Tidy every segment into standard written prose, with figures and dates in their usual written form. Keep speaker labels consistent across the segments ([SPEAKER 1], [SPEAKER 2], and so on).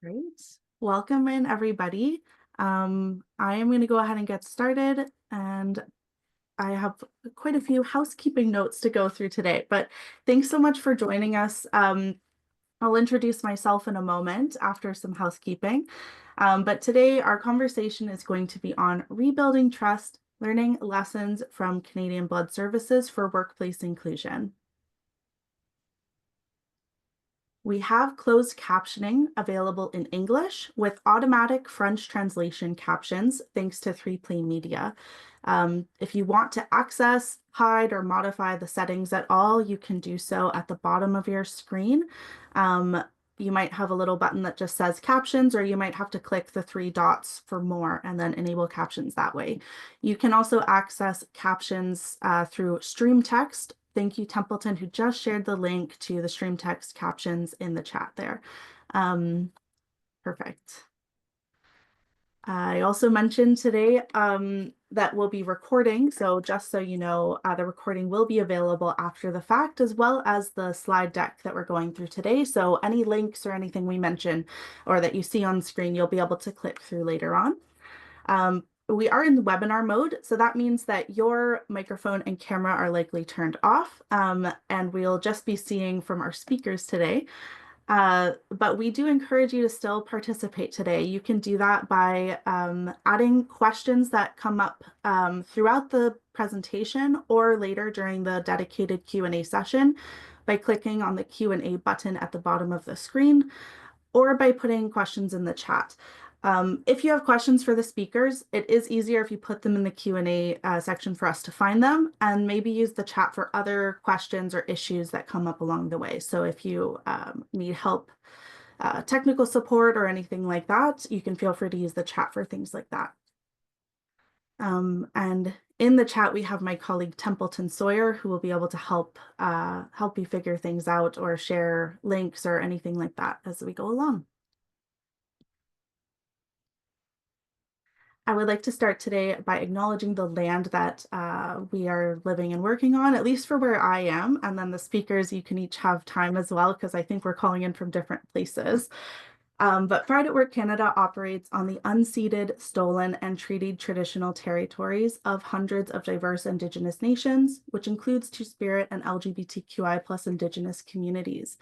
[SPEAKER 1] Great. Welcome in, everybody. I am going to go ahead and get started, and I have quite a few housekeeping notes to go through today, but thanks so much for joining us. I'll introduce myself in a moment after some housekeeping. But today our conversation is going to be on rebuilding trust, learning lessons from Canadian Blood Services for workplace inclusion. We have closed captioning available in English with automatic French translation captions, thanks to 3Play Media. If you want to access, hide, or modify the settings at all, you can do so at the bottom of your screen. You might have a little button that just says captions, or you might have to click the three dots for more and then enable captions that way. You can also access captions through stream text. Thank you, Templeton, who just shared the link to the stream text captions in the chat there. Perfect. I also mentioned today that we'll be recording. So just so you know, the recording will be available after the fact, as well as the slide deck that we're going through today. So any links or anything we mention or that you see on screen, you'll be able to click through later on. We are in webinar mode, so that means that your microphone and camera are likely turned off, and we'll just be seeing from our speakers today. But we do encourage you to still participate today. You can do that by adding questions that come up throughout the presentation or later during the dedicated Q&A session by clicking on the Q&A button at the bottom of the screen, or by putting questions in the chat. If you have questions for the speakers, it is easier if you put them in the Q&A section for us to find them, and maybe use the chat for other questions or issues that come up along the way. So if you need help, technical support or anything like that, you can feel free to use the chat for things like that. And in the chat, we have my colleague Templeton Sawyer, who will be able to help you figure things out or share links or anything like that as we go along. I would like to start today by acknowledging the land that we are living and working on, at least for where I am. And then the speakers, you can each have time as well, because I think we're calling in from different places. But Pride at Work Canada operates on the unceded, stolen, and treated traditional territories of hundreds of diverse Indigenous nations, which includes Two-Spirit and LGBTQI+ Indigenous communities.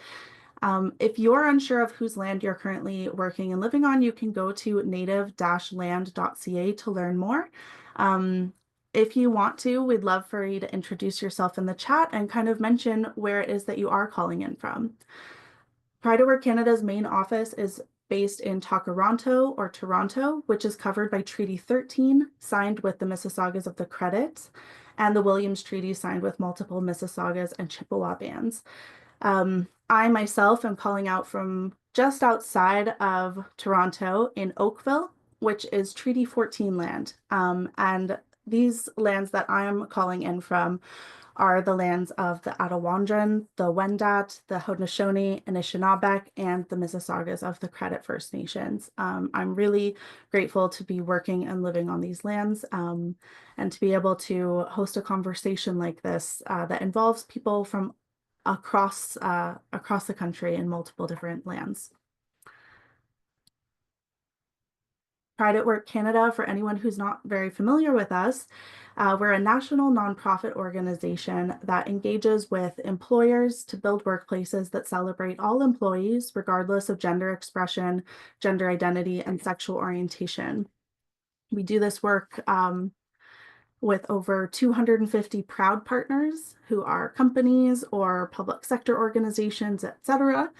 [SPEAKER 1] If you're unsure of whose land you're currently working and living on, you can go to native-land.ca to learn more. If you want to, we'd love for you to introduce yourself in the chat and kind of mention where it is that you are calling in from. Pride at Work Canada's main office is based in Takaranto or Toronto, which is covered by Treaty 13, signed with the Mississaugas of the Credit, and the Williams Treaty, signed with multiple Mississaugas and Chippewa bands. I myself am calling out from just outside of Toronto in Oakville, which is Treaty 14 land. And these lands that I'm calling in from are the lands of the Attawandan, the Wendat, the Haudenosaunee, Anishinaabeg, and the Mississaugas of the Credit First Nations. I'm really grateful to be working and living on these lands, and to be able to host a conversation like this that involves people from across the country in multiple different lands. Pride at Work Canada, for anyone who's not very familiar with us, we're a national nonprofit organization that engages with employers to build workplaces that celebrate all employees, regardless of gender expression, gender identity, and sexual orientation. We do this work with over 250 proud partners who are companies or public sector organizations, etc.,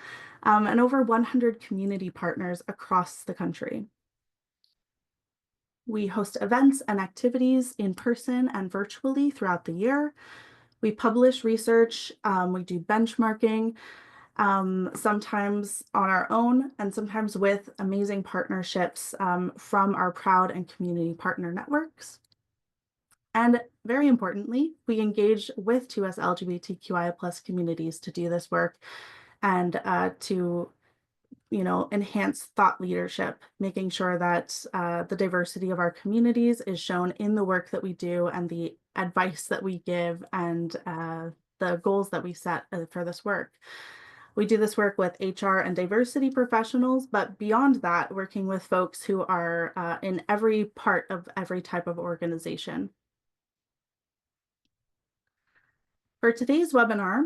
[SPEAKER 1] and over 100 community partners across the country. We host events and activities in person and virtually throughout the year. We publish research, we do benchmarking, sometimes on our own and sometimes with amazing partnerships from our proud and community partner networks. And very importantly, we engage with 2S LGBTQIA+ communities to do this work and to enhance thought leadership, making sure that the diversity of our communities is shown in the work that we do and the advice that we give and the goals that we set for this work. We do this work with HR and diversity professionals, but beyond that, working with folks who are in every part of every type of organization. For today's webinar,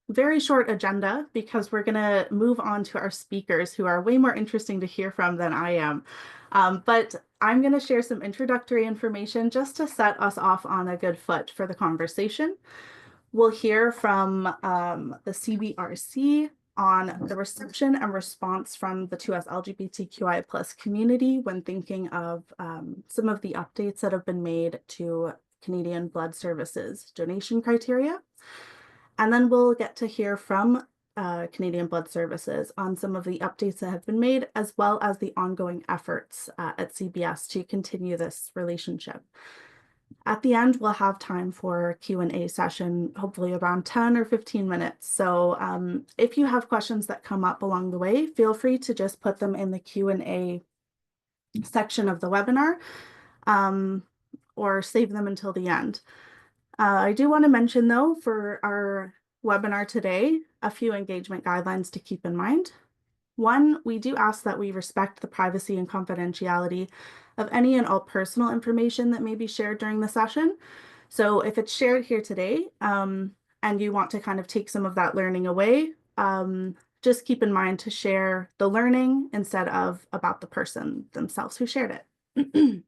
[SPEAKER 1] very short agenda because we're going to move on to our speakers who are way more interesting to hear from than I am. But I'm going to share some introductory information just to set us off on a good foot for the conversation. We'll hear from the CBRC on the reception and response from the 2S LGBTQI+ community when thinking of some of the updates that have been made to Canadian Blood Services donation criteria. And then we'll get to hear from Canadian Blood Services on some of the updates that have been made, as well as the ongoing efforts at CBS to continue this relationship. At the end, we'll have time for a Q&A session, hopefully around 10 or 15 minutes. So if you have questions that come up along the way, feel free to just put them in the Q&A section of the webinar or save them until the end. I do want to mention, though, for our webinar today, a few engagement guidelines to keep in mind. One, we do ask that we respect the privacy and confidentiality of any and all personal information that may be shared during the session. So if it's shared here today and you want to kind of take some of that learning away, just keep in mind to share the learning instead of about the person themselves who shared it.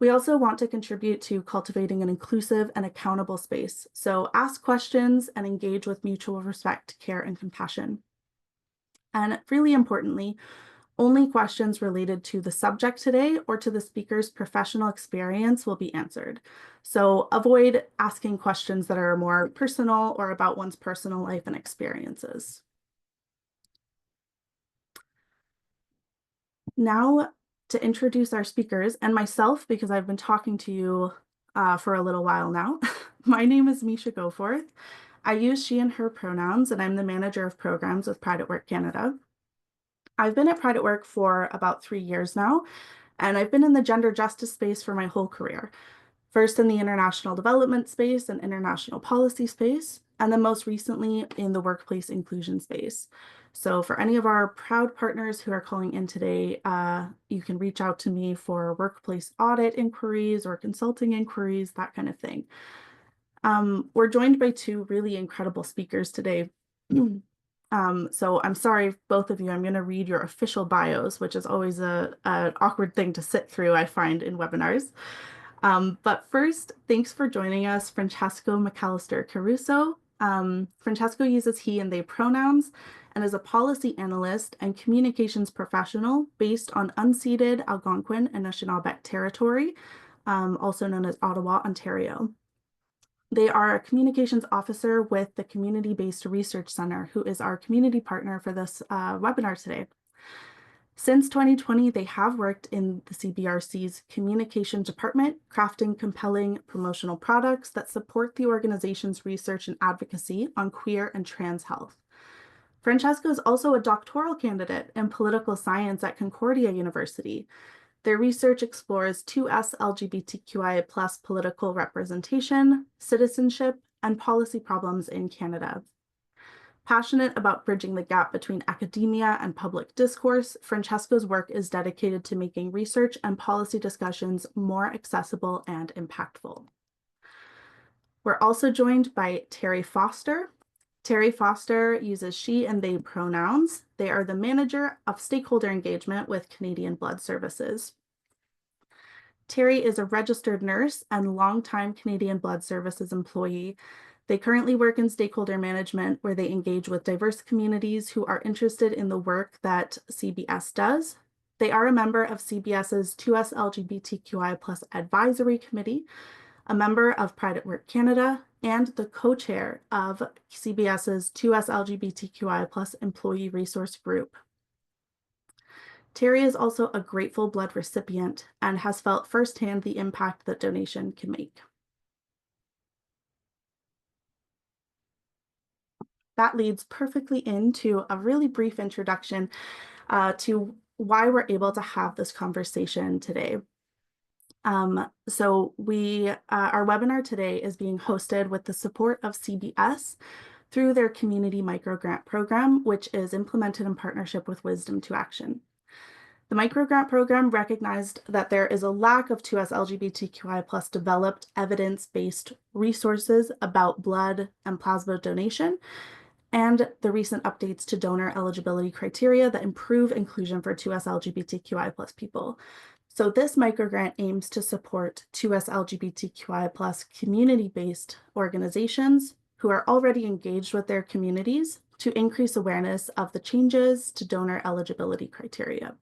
[SPEAKER 1] We also want to contribute to cultivating an inclusive and accountable space. So ask questions and engage with mutual respect, care, and compassion. And really importantly, only questions related to the subject today or to the speaker's professional experience will be answered. So avoid asking questions that are more personal or about one's personal life and experiences. Now, to introduce our speakers and myself, because I've been talking to you for a little while now. My name is Misha Goforth. I use she and her pronouns, and I'm the manager of programs with Pride at Work Canada. I've been at Pride at Work for about 3 years now, and I've been in the gender justice space for my whole career. First in the international development space and international policy space, and then most recently in the workplace inclusion space. So for any of our proud partners who are calling in today, you can reach out to me for workplace audit inquiries or consulting inquiries, that kind of thing. We're joined by two really incredible speakers today. So I'm sorry, both of you, I'm going to read your official bios, which is always an awkward thing to sit through, I find, in webinars. But first, thanks for joining us, Francesco McAllister Caruso. Francesco uses he and they pronouns and is a policy analyst and communications professional based on unceded Algonquin and Anishinaabe territory, also known as Ottawa, Ontario. They are a communications officer with the Community-Based Research Center, who is our community partner for this webinar today. Since 2020, they have worked in the CBRC's communication department, crafting compelling promotional products that support the organization's research and advocacy on queer and trans health. Francesco is also a doctoral candidate in political science at Concordia University. Their research explores 2S LGBTQI+ political representation, citizenship, and policy problems in Canada. Passionate about bridging the gap between academia and public discourse, Francesco's work is dedicated to making research and policy discussions more accessible and impactful. We're also joined by Terry Foster. Terry Foster uses she and they pronouns. They are the manager of stakeholder engagement with Canadian Blood Services. Terry is a registered nurse and longtime Canadian Blood Services employee. They currently work in stakeholder management, where they engage with diverse communities who are interested in the work that CBS does. They are a member of CBS's 2S LGBTQI+ Advisory Committee, a member of Pride at Work Canada, and the co-chair of CBS's 2S LGBTQI+ Employee Resource Group. Terry is also a grateful blood recipient and has felt firsthand the impact that donation can make. That leads perfectly into a really brief introduction to why we're able to have this conversation today. So our webinar today is being hosted with the support of CBS through their community microgrant program, which is implemented in partnership with Wisdom to Action. The microgrant program recognized that there is a lack of 2S LGBTQI+ developed evidence-based resources about blood and plasma donation, and the recent updates to donor eligibility criteria that improve inclusion for 2S LGBTQI+ people. So this microgrant aims to support 2S LGBTQI+ community-based organizations who are already engaged with their communities to increase awareness of the changes to donor eligibility criteria.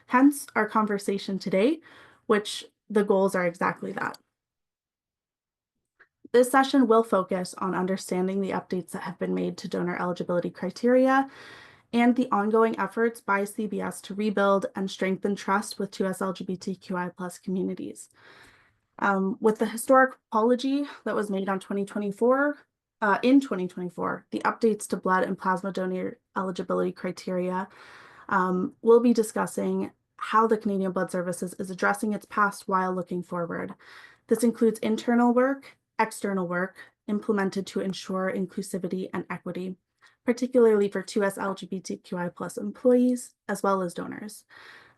[SPEAKER 1] Hence our conversation today, which the goals are exactly that. This session will focus on understanding the updates that have been made to donor eligibility criteria and the ongoing efforts by CBS to rebuild and strengthen trust with 2S LGBTQI+ communities. With the historic apology that was made in 2024, the updates to blood and plasma donor eligibility criteria, we'll be discussing how the Canadian Blood Services is addressing its past while looking forward. This includes internal work, external work implemented to ensure inclusivity and equity, particularly for 2S LGBTQI+ employees as well as donors.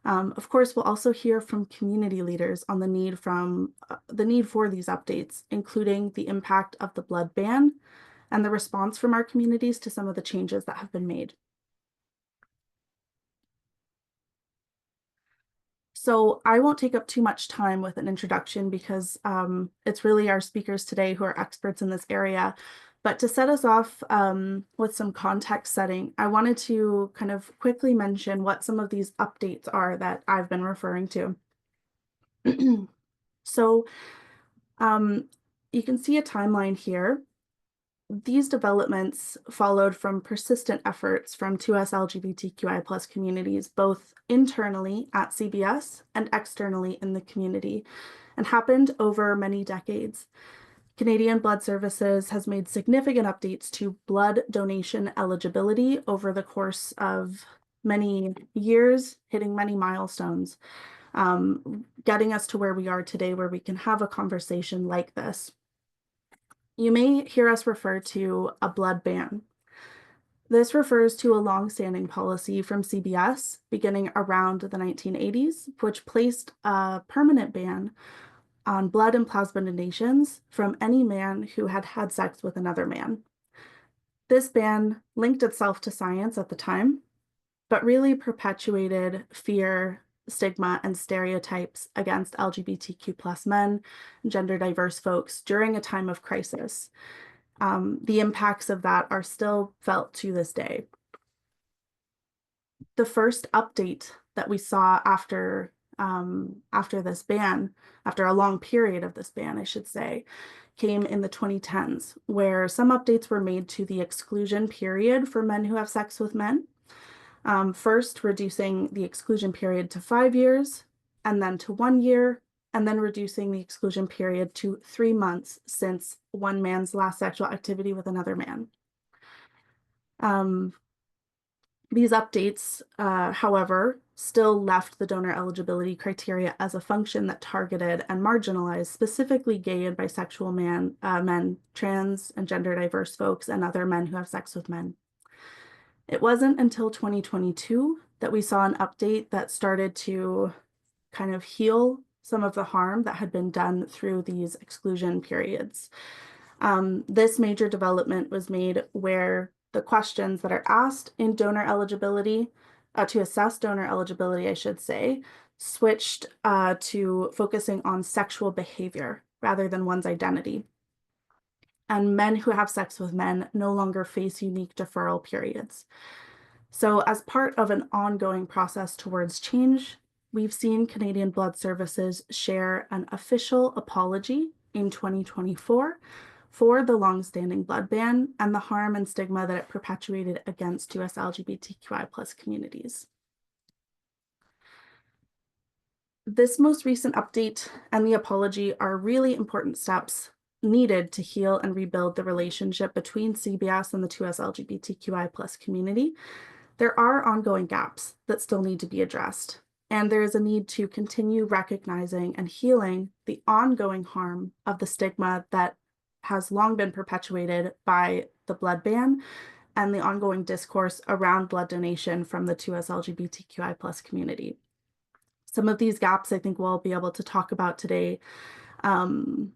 [SPEAKER 1] Of course, we'll also hear from community leaders on the need for these updates, including the impact of the blood ban and the response from our communities to some of the changes that have been made. So I won't take up too much time with an introduction because it's really our speakers today who are experts in this area. But to set us off with some context setting, I wanted to kind of quickly mention what some of these updates are that I've been referring to. So you can see a timeline here. These developments followed from persistent efforts from 2S LGBTQI+ communities, both internally at CBS and externally in the community, and happened over many decades. Canadian Blood Services has made significant updates to blood donation eligibility over the course of many years, hitting many milestones, getting us to where we are today, where we can have a conversation like this. You may hear us refer to a blood ban. This refers to a long-standing policy from CBS beginning around the 1980s, which placed a permanent ban on blood and plasma donations from any man who had had sex with another man. This ban linked itself to science at the time, but really perpetuated fear, stigma, and stereotypes against LGBTQ+ men, gender diverse folks during a time of crisis. The impacts of that are still felt to this day. The first update that we saw after this ban, after a long period of this ban, I should say, came in the 2010s, where some updates were made to the exclusion period for men who have sex with men. First, reducing the exclusion period to 5 years, and then to 1 year, and then reducing the exclusion period to 3 months since one man's last sexual activity with another man. These updates, however, still left the donor eligibility criteria as a function that targeted and marginalized specifically gay and bisexual men, trans and gender diverse folks, and other men who have sex with men. It wasn't until 2022 that we saw an update that started to kind of heal some of the harm that had been done through these exclusion periods. This major development was made where the questions that are asked in donor eligibility, to assess donor eligibility, I should say, switched to focusing on sexual behavior rather than one's identity. And men who have sex with men no longer face unique deferral periods. So as part of an ongoing process towards change, we've seen Canadian Blood Services share an official apology in 2024 for the longstanding blood ban and the harm and stigma that it perpetuated against 2S LGBTQI+ communities. This most recent update and the apology are really important steps needed to heal and rebuild the relationship between CBS and the 2S LGBTQI+ community. There are ongoing gaps that still need to be addressed, and there is a need to continue recognizing and healing the ongoing harm of the stigma that has long been perpetuated by the blood ban and the ongoing discourse around blood donation from the 2S LGBTQI plus community. Some of these gaps I think we'll be able to talk about today um,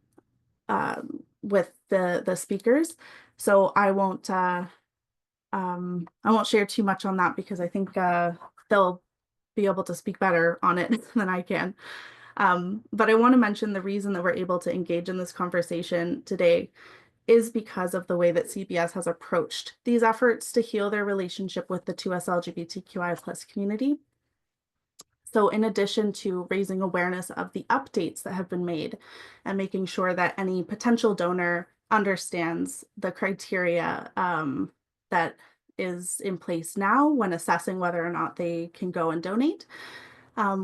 [SPEAKER 1] with the speakers. So I won't share too much on that because I think they'll be able to speak better on it than I can. But I want to mention the reason that we're able to engage in this conversation today is because of the way that CBS has approached these efforts to heal their relationship with the 2S LGBTQI plus community. So in addition to raising awareness of the updates that have been made and making sure that any potential donor understands the criteria that is in place now when assessing whether or not they can go and donate.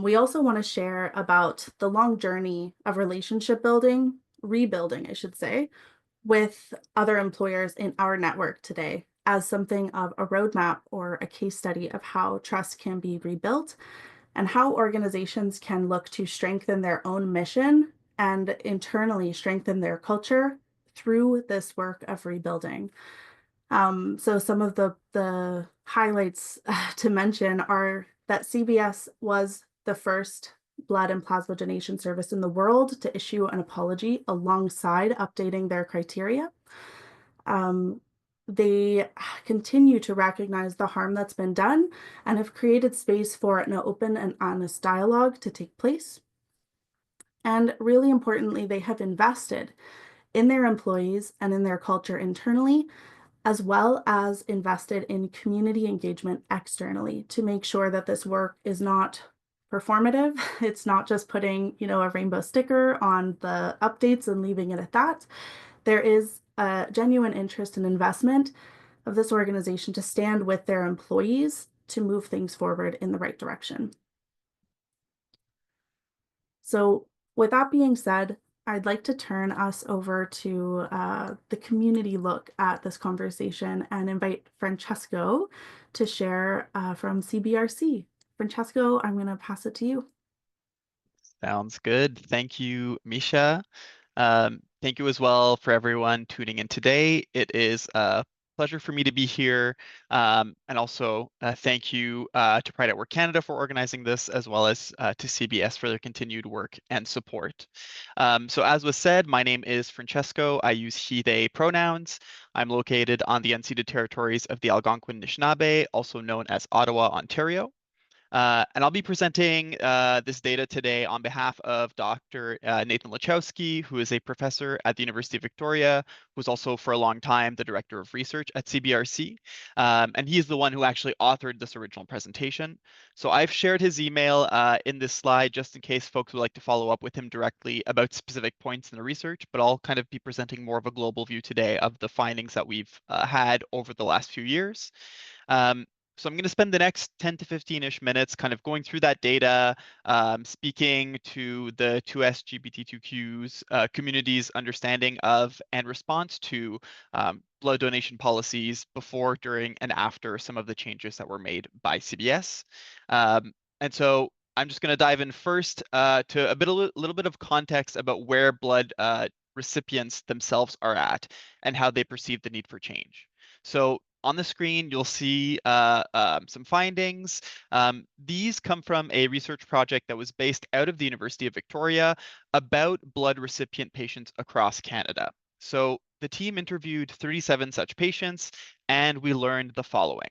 [SPEAKER 1] We also want to share about the long journey of relationship building, rebuilding, I should say, with other employers in our network today as something of a roadmap or a case study of how trust can be rebuilt and how organizations can look to strengthen their own mission and internally strengthen their culture through this work of rebuilding. So some of the highlights to mention are that CBS was the first blood and plasma donation service in the world to issue an apology alongside updating their criteria. Um, they continue to recognize the harm that's been done and have created space for an open and honest dialogue to take place. And really importantly, they have invested in their employees and in their culture internally, as well as invested in community engagement externally to make sure that this work is not performative. It's not just putting, a rainbow sticker on the updates and leaving it at that. There is a genuine interest and investment of this organization to stand with their employees to move things forward in the right direction. So with that being said, I'd like to turn us over to the community look at this conversation and invite Francesco to share from CBRC. Francesco, I'm going to pass it to you.
[SPEAKER 2] Sounds good. Thank you, Misha. Thank you as well for everyone tuning in today. It is a pleasure for me to be here. And also thank you to Pride at Work Canada for organizing this, as well as to CBS for their continued work and support. So as was said, my name is Francesco. I use he, they pronouns. I'm located on the unceded territories of the Algonquin Anishinaabe, also known as Ottawa, Ontario. And I'll be presenting this data today on behalf of Dr. Nathan Lachowski, who is a professor at the University of Victoria, who's also for a long time the director of research at CBRC. And he is the one who actually authored this original presentation. So I've shared his email in this slide just in case folks would like to follow up with him directly about specific points in the research, but I'll kind of be presenting more of a global view today of the findings that we've had over the last few years. So I'm going to spend the next 10 to 15-ish minutes kind of going through that data, speaking to the 2S GBT2Q's community's understanding of and response to blood donation policies before, during, and after some of the changes that were made by CBS. And so I'm just going to dive in first to a little bit of context about where blood recipients themselves are at and how they perceive the need for change. So on the screen, you'll see some findings. These come from a research project that was based out of the University of Victoria about blood recipient patients across Canada. So the team interviewed 37 such patients, and we learned the following.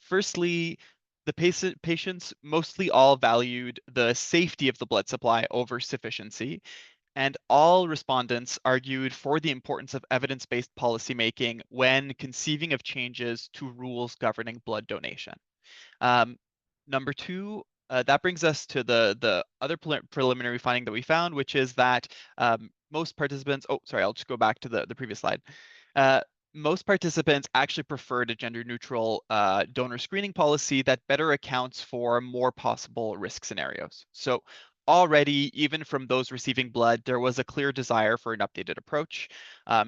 [SPEAKER 2] Firstly, the patients mostly all valued the safety of the blood supply over sufficiency, and all respondents argued for the importance of evidence-based policymaking when conceiving of changes to rules governing blood donation. Number two, that brings us to the other preliminary finding that we found, which is that most participants, oh, sorry, I'll just go back to the previous slide. Most participants actually preferred a gender-neutral donor screening policy that better accounts for more possible risk scenarios. So already, even from those receiving blood, there was a clear desire for an updated approach.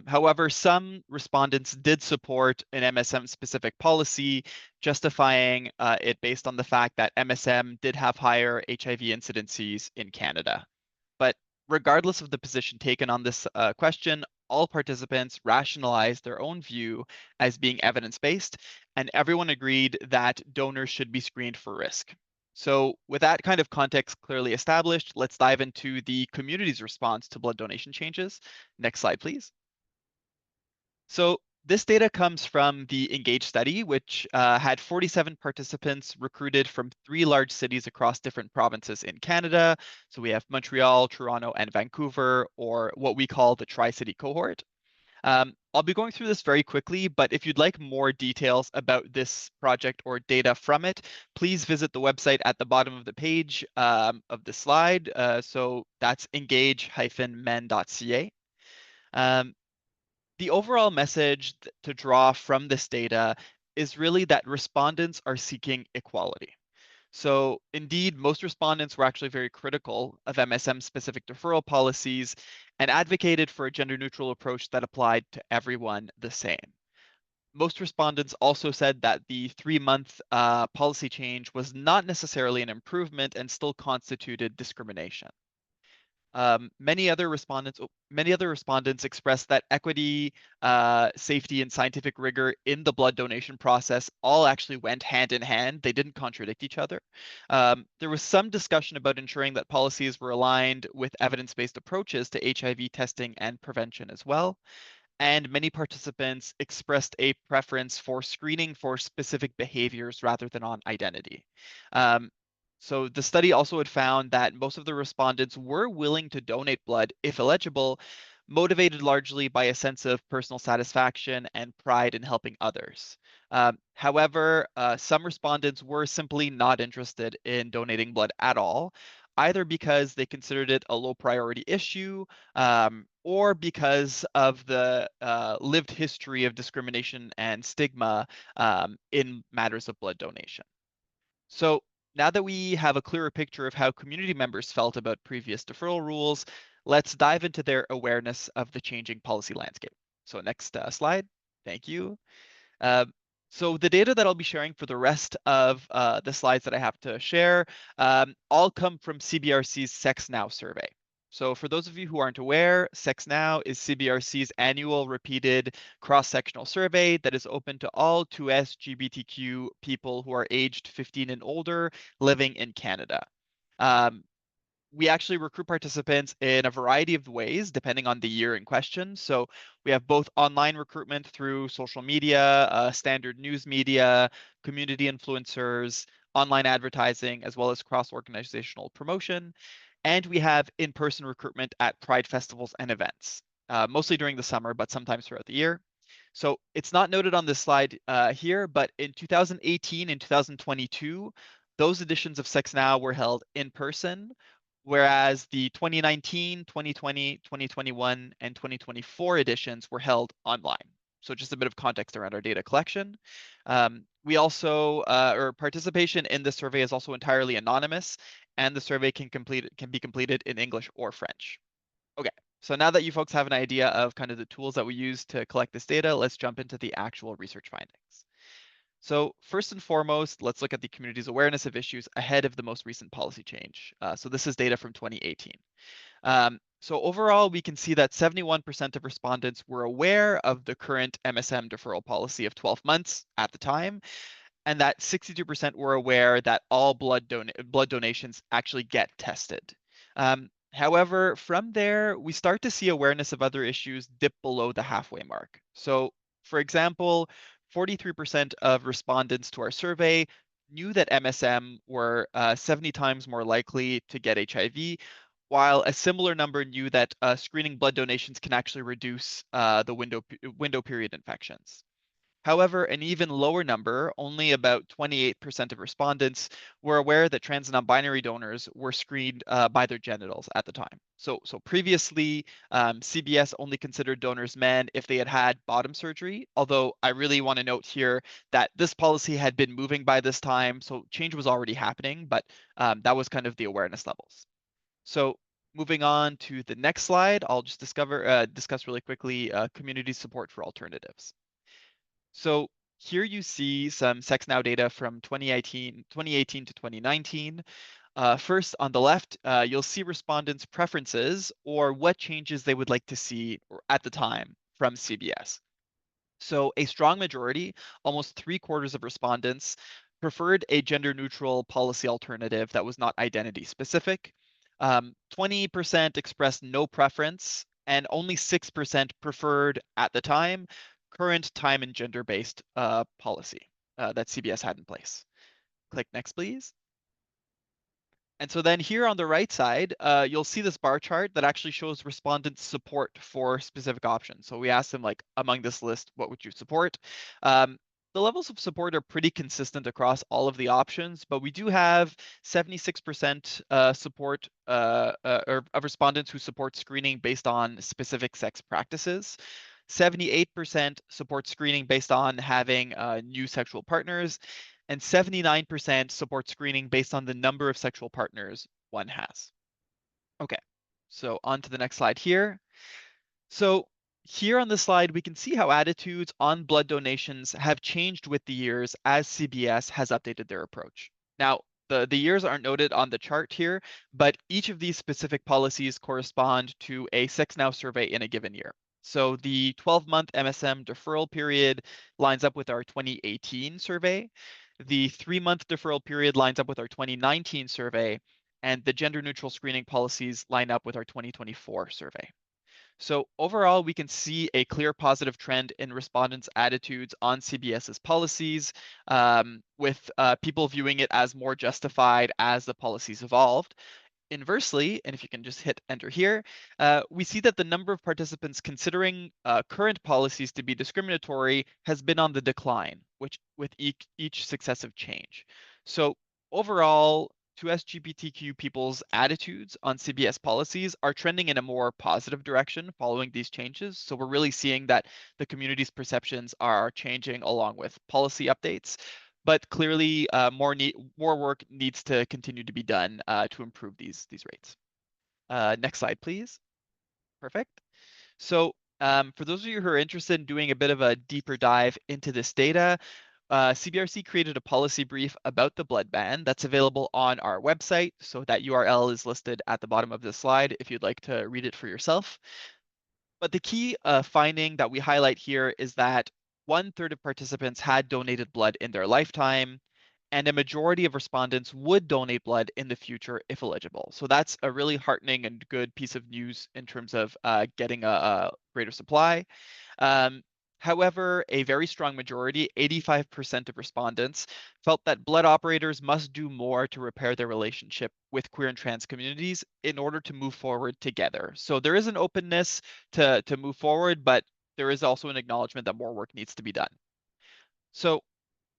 [SPEAKER 2] However, some respondents did support an MSM-specific policy, justifying it based on the fact that MSM did have higher HIV incidences in Canada. But regardless of the position taken on this question, all participants rationalized their own view as being evidence-based, and everyone agreed that donors should be screened for risk. So, with that kind of context clearly established, let's dive into the community's response to blood donation changes. Next slide, please. So this data comes from the Engage study, which had 47 participants recruited from 3 large cities across different provinces in Canada. So we have Montreal, Toronto, and Vancouver, or what we call the Tri-City cohort. I'll be going through this very quickly, but if you'd like more details about this project or data from it, please visit the website at the bottom of the page of the slide. So that's engage-men.ca. Um, the overall message to draw from this data is really that respondents are seeking equality. So indeed, most respondents were actually very critical of MSM-specific deferral policies and advocated for a gender-neutral approach that applied to everyone the same. Most respondents also said that the 3-month policy change was not necessarily an improvement and still constituted discrimination. Many other respondents expressed that equity, safety, and scientific rigor in the blood donation process all actually went hand in hand. They didn't contradict each other. There was some discussion about ensuring that policies were aligned with evidence-based approaches to HIV testing and prevention as well, and many participants expressed a preference for screening for specific behaviors rather than on identity. Um, so the study also had found that most of the respondents were willing to donate blood if eligible, motivated largely by a sense of personal satisfaction and pride in helping others. However, some respondents were simply not interested in donating blood at all, either because they considered it a low priority issue, or because of the lived history of discrimination and stigma in matters of blood donation. So now that we have a clearer picture of how community members felt about previous deferral rules, let's dive into their awareness of the changing policy landscape. So next slide. Thank you. Uh, so the data that I'll be sharing for the rest of the slides that I have to share all come from CBRC's Sex Now survey. So for those of you who aren't aware, Sex Now is CBRC's annual repeated cross-sectional survey that is open to all 2S people who are aged 15 and older living in Canada. Um, we actually recruit participants in a variety of ways depending on the year in question. So we have both online recruitment through social media, standard news media, community influencers, online advertising, as well as cross-organizational promotion. And we have in-person recruitment at Pride festivals and events, mostly during the summer, but sometimes throughout the year. So it's not noted on this slide here, but in 2018 and 2022, those editions of Sex Now were held in person, whereas the 2019, 2020, 2021, and 2024 editions were held online. So just a bit of context around our data collection. We also, or participation in this survey is also entirely anonymous, and the survey can be completed in English or French. Okay, so now that you folks have an idea of kind of the tools that we use to collect this data, let's jump into the actual research findings. So first and foremost, let's look at the community's awareness of issues ahead of the most recent policy change. So this is data from 2018. So overall, we can see that 71% of respondents were aware of the current MSM deferral policy of 12 months at the time, and that 62% were aware that all blood donations actually get tested. However, from there, we start to see awareness of other issues dip below the halfway mark. So, for example, 43% of respondents to our survey knew that MSM were 70 times more likely to get HIV, while a similar number knew that screening blood donations can actually reduce the window period infections. However, an even lower number, only about 28% of respondents, were aware that trans and non-binary donors were screened by their genitals at the time. So previously, CBS only considered donors men if they had had bottom surgery, although I really want to note here that this policy had been moving by this time, so change was already happening, but that was kind of the awareness levels. So moving on to the next slide, I'll just discuss really quickly community support for alternatives. So here you see some Sex Now data from 2018 to 2019. First, on the left, you'll see respondents' preferences or what changes they would like to see at the time from CBS. So a strong majority, almost three-quarters of respondents, preferred a gender-neutral policy alternative that was not identity specific. 20% expressed no preference, and only 6% preferred at the time current time and gender-based policy that CBS had in place. Click next, please. And so then here on the right side, you'll see this bar chart that actually shows respondents' support for specific options. So we asked them, like, among this list, what would you support? Um, the levels of support are pretty consistent across all of the options, but we do have 76% support of respondents who support screening based on specific sex practices. 78% support screening based on having new sexual partners, and 79% support screening based on the number of sexual partners one has. Okay, so on to the next slide here. So here on the slide, we can see how attitudes on blood donations have changed with the years as CBS has updated their approach. Now, the years aren't noted on the chart here, but each of these specific policies correspond to a Sex Now survey in a given year. So the 12-month MSM deferral period lines up with our 2018 survey. The 3-month deferral period lines up with our 2019 survey, and the gender neutral screening policies line up with our 2024 survey. So overall, we can see a clear positive trend in respondents' attitudes on CBS's policies, with people viewing it as more justified as the policies evolved. Inversely, and if you can just hit enter here, we see that the number of participants considering current policies to be discriminatory has been on the decline, which with each successive change. So overall, 2S people's attitudes on CBS policies are trending in a more positive direction following these changes. So we're really seeing that the community's perceptions are changing along with policy updates, but clearly more work needs to continue to be done to improve these rates. Next slide, please. Perfect. So for those of you who are interested in doing a bit of a deeper dive into this data, CBRC created a policy brief about the blood ban that's available on our website. So that URL is listed at the bottom of this slide if you'd like to read it for yourself. But the key finding that we highlight here is that 1/3 of participants had donated blood in their lifetime, and a majority of respondents would donate blood in the future if eligible. So that's a really heartening and good piece of news in terms of getting a greater supply. Um, However, a very strong majority, 85% of respondents, felt that blood operators must do more to repair their relationship with queer and trans communities in order to move forward together. So there is an openness to move forward, but there is also an acknowledgement that more work needs to be done. So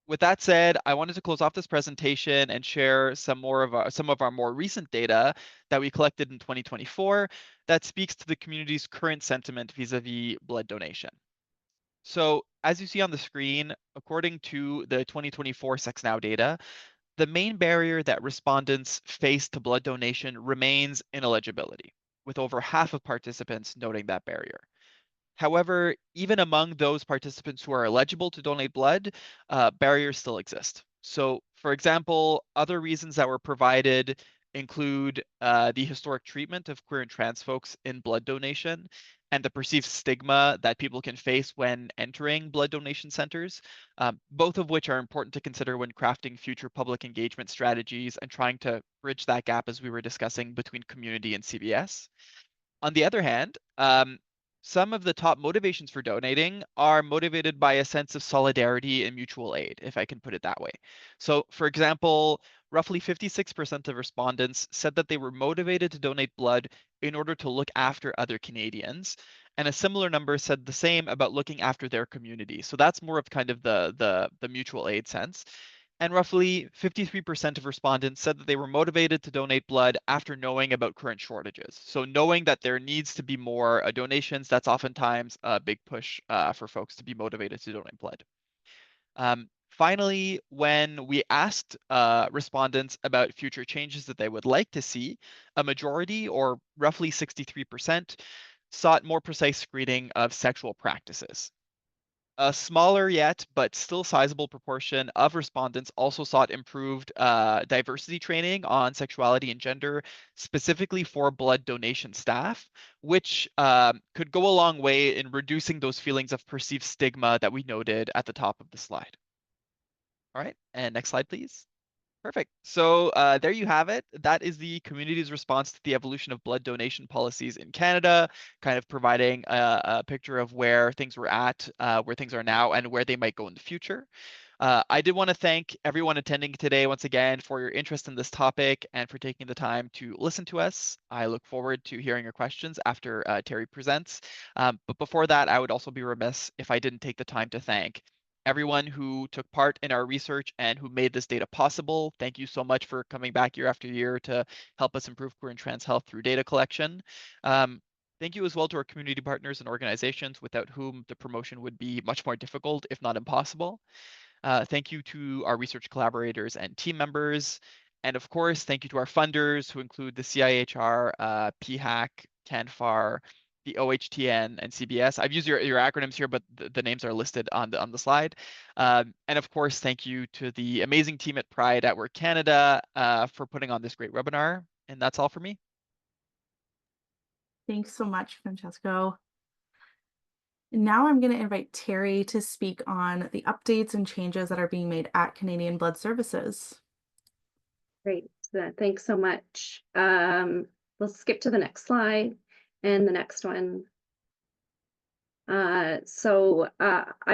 [SPEAKER 2] with that said, I wanted to close off this presentation and share some of our more recent data that we collected in 2024 that speaks to the community's current sentiment vis-a-vis blood donation. So as you see on the screen, according to the 2024 Sex Now data, the main barrier that respondents face to blood donation remains ineligibility, with over half of participants noting that barrier. However, even among those participants who are eligible to donate blood, barriers still exist. So, for example, other reasons that were provided include the historic treatment of queer and trans folks in blood donation and the perceived stigma that people can face when entering blood donation centers, both of which are important to consider when crafting future public engagement strategies and trying to bridge that gap, as we were discussing, between community and CBS. On the other hand, some of the top motivations for donating are motivated by a sense of solidarity and mutual aid, if I can put it that way. So, for example, roughly 56% of respondents said that they were motivated to donate blood in order to look after other Canadians, and a similar number said the same about looking after their community. So that's more of kind of the mutual aid sense. And roughly 53% of respondents said that they were motivated to donate blood after knowing about current shortages. So knowing that there needs to be more donations, that's oftentimes a big push for folks to be motivated to donate blood. Finally, when we asked respondents about future changes that they would like to see, a majority, or roughly 63%, sought more precise screening of sexual practices. A smaller yet, but still sizable proportion of respondents also sought improved diversity training on sexuality and gender, specifically for blood donation staff, which could go a long way in reducing those feelings of perceived stigma that we noted at the top of the slide. All right, and next slide, please. Perfect. So there you have it. That is the community's response to the evolution of blood donation policies in Canada, kind of providing a picture of where things were at, where things are now, and where they might go in the future. I did want to thank everyone attending today once again for your interest in this topic and for taking the time to listen to us. I look forward to hearing your questions after Terry presents. But before that, I would also be remiss if I didn't take the time to thank everyone who took part in our research and who made this data possible. Thank you so much for coming back year after year to help us improve queer and trans health through data collection. Thank you as well to our community partners and organizations without whom the promotion would be much more difficult, if not impossible. Thank you to our research collaborators and team members. And of course, thank you to our funders who include the CIHR, PHAC, CanFAR, the OHTN, and CBS. I've used your acronyms here, but the names are listed on the slide. And of course, thank you to the amazing team at Pride at Work Canada for putting on this great webinar. And that's all for me.
[SPEAKER 1] Thanks so much, Francesco. Now I'm going to invite Terry to speak on the updates and changes that are being made at Canadian Blood Services.
[SPEAKER 3] Great. Thanks so much. We'll skip to the next slide and the next one. I'm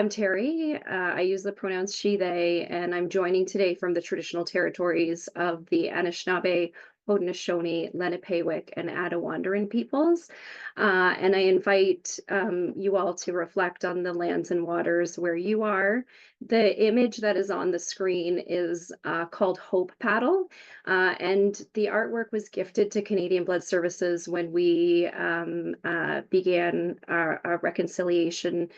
[SPEAKER 3] Terry. I use the pronouns she, they, and I'm joining today from the traditional territories of the Anishinaabe, Haudenosaunee, Lenapewick, and Attawandaron peoples. And I invite you all to reflect on the lands and waters where you are. The image that is on the screen is called Hope Paddle, and the artwork was gifted to Canadian Blood Services when we began our reconciliation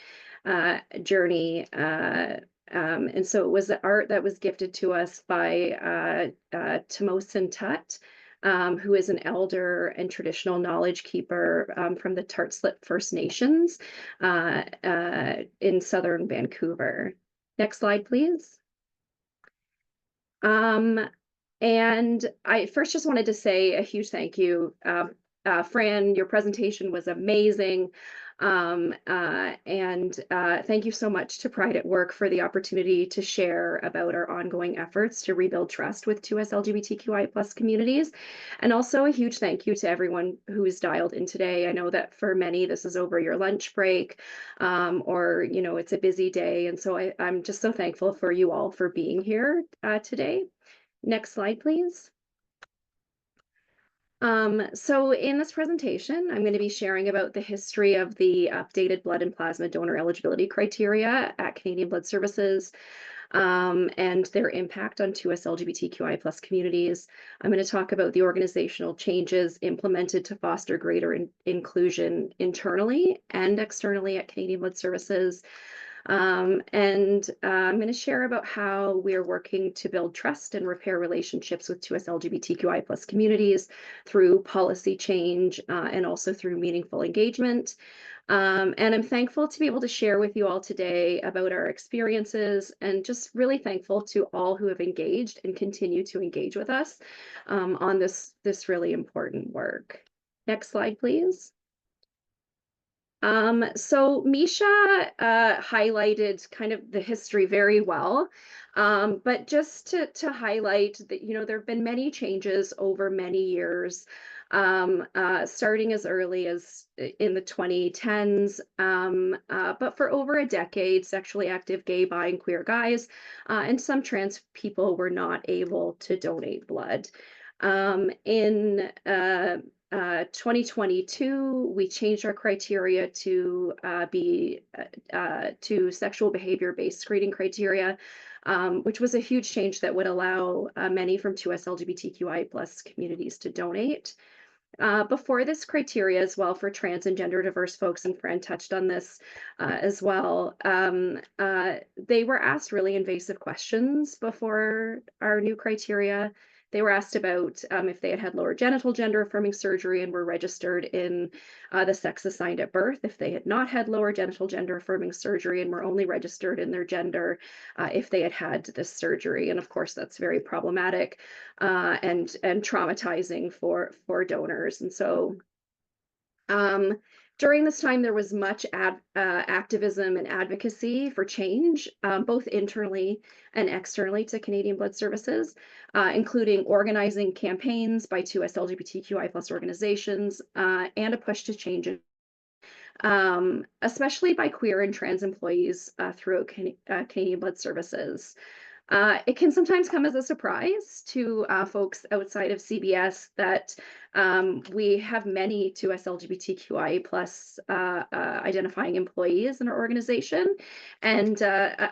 [SPEAKER 3] journey. And so it was the art that was gifted to us by Tamosin Tut, who is an elder and traditional knowledge keeper from the Tartslip First Nations in southern Vancouver. Next slide, please. And I first just wanted to say a huge thank you. Fran, your presentation was amazing. Thank you so much to Pride at Work for the opportunity to share about our ongoing efforts to rebuild trust with 2S LGBTQI+ communities. And also a huge thank you to everyone who is dialed in today. I know that for many, this is over your lunch break, or, you know, it's a busy day. And so I'm just so thankful for you all for being here today. Next slide, please. So in this presentation, I'm going to be sharing about the history of the updated blood and plasma donor eligibility criteria at Canadian Blood Services, and their impact on 2S LGBTQI+ communities. I'm going to talk about the organizational changes implemented to foster greater inclusion internally and externally at Canadian Blood Services. I'm going to share about how we are working to build trust and repair relationships with 2S LGBTQI+ communities through policy change and also through meaningful engagement. And I'm thankful to be able to share with you all today about our experiences, and just really thankful to all who have engaged and continue to engage with us on this really important work. Next slide, please. So Misha highlighted kind of the history very well, but just to highlight that, you know, there have been many changes over many years, starting as early as in the 2010s, but for over a decade, sexually active gay, bi, and queer guys, and some trans people were not able to donate blood. In 2022, we changed our criteria to be to sexual behavior-based screening criteria, which was a huge change that would allow many from 2S LGBTQI+ communities to donate. Before this criteria as well for trans and gender diverse folks, and Fran touched on this as well, they were asked really invasive questions before our new criteria. They were asked about if they had had lower genital gender affirming surgery and were registered in the sex assigned at birth, if they had not had lower genital gender affirming surgery and were only registered in their gender if they had had this surgery. And of course, that's very problematic and traumatizing for donors. And so during this time, there was much activism and advocacy for change, both internally and externally to Canadian Blood Services, including organizing campaigns by 2S LGBTQI plus organizations and a push to change it, especially by queer and trans employees throughout Canadian Blood Services. It can sometimes come as a surprise to folks outside of CBS that we have many 2S LGBTQI plus identifying employees in our organization, and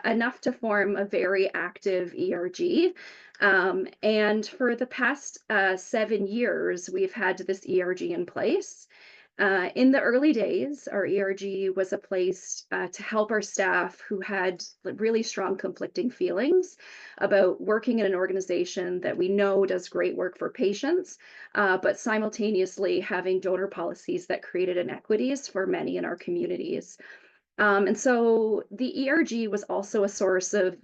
[SPEAKER 3] enough to form a very active ERG. And for the past 7 years, we've had this ERG in place. In the early days, our ERG was a place to help our staff who had really strong conflicting feelings about working in an organization that we know does great work for patients, but simultaneously having donor policies that created inequities for many in our communities. And so the ERG was also a source of